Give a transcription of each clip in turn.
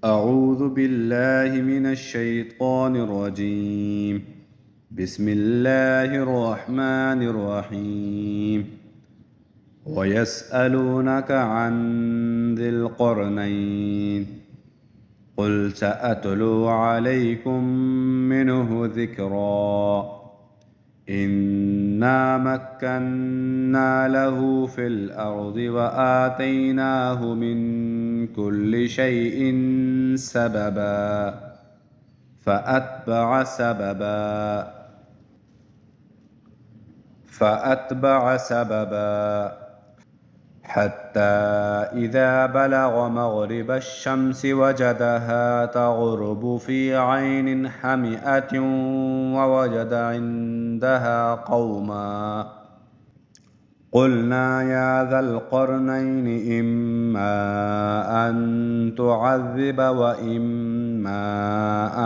أعوذ بالله من الشيطان الرجيم. بسم الله الرحمن الرحيم. ويسألونك عن ذي القرنين قل سأتلو عليكم منه ذكرا. إنا مكنا له في الأرض وآتيناه من كل شيء سببا فأتبع سببا حتى إذا بلغ مغرب الشمس وجدها تغرب في عين حمئة ووجد عندها قوما. قلنا يا ذا القرنين إما أن تعذب وإما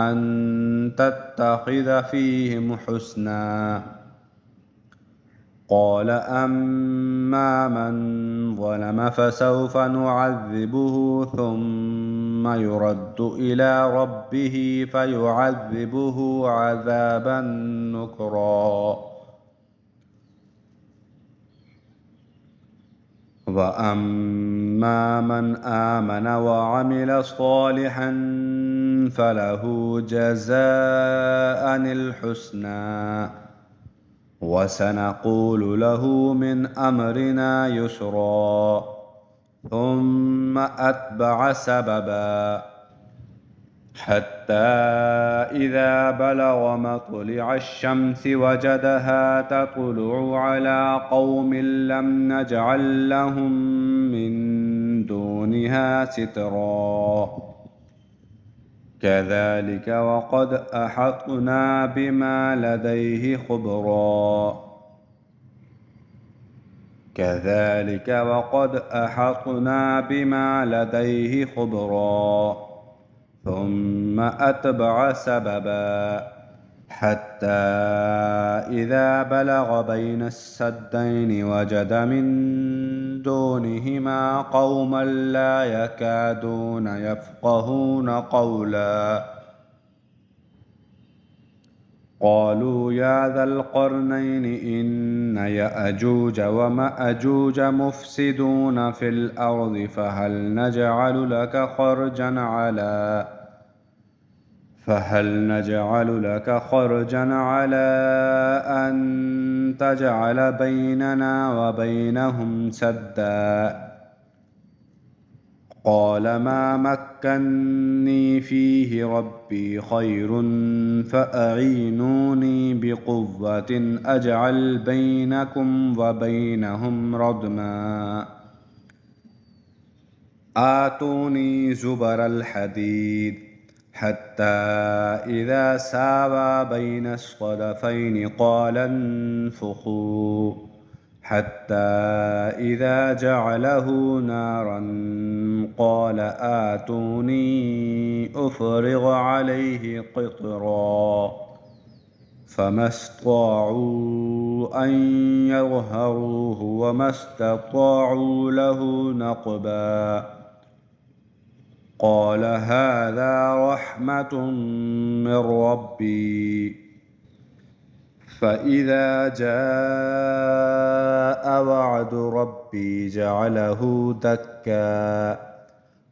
أن تتخذ فيهم حسنا. قال أما من ظلم فسوف نعذبه ثم يرد إلى ربه فيعذبه عذابا نكرا. وأما من آمن وعمل صالحا فله جزاء الحسنى وسنقول له من أمرنا يسرا. ثم أتبع سببا حتى إذا بلغ مطلع الشمس وجدها تطلع على قوم لم نجعل لهم من دونها سترا. كذلك وقد أحطنا بما لديه خبرا. ثم أتبع سببا حتى إذا بلغ بين السدين وجد من دونهما قوما لا يكادون يفقهون قولا. قالوا يا ذا القرنين إن يأجوج ومأجوج مفسدون في الأرض فهل نجعل لك خرجا على أن تجعل بيننا وبينهم سدا. قال ما مكني فيه ربي خير فأعينوني بقوة أجعل بينكم وبينهم ردما. آتوني زبر الحديد حتى إذا ساوى بين الصدفين قال انفخوا حتى إذا جعله نارا قال آتوني أفرغ عليه قطرا. فما استطاعوا أن يظهروه وما استطاعوا له نقبا. قال هذا رحمة من ربي فإذا جاء وعد ربي جعله دكا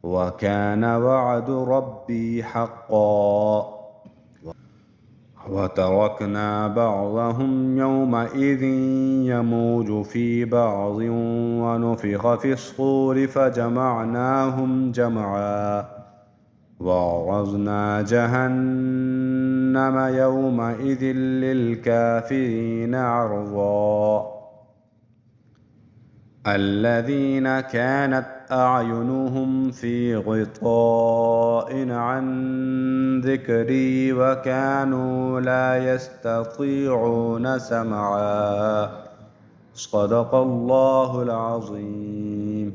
وكان وعد ربي حقا. وتركنا بعضهم يومئذ يموج في بعض ونفخ في الصور فجمعناهم جمعا. وعرضنا جهنم يومئذ للكافرين عرضا. الذين كانت أعينهم في غطاء عن ذكري وكانوا لا يستطيعون سمعا. صدق الله العظيم.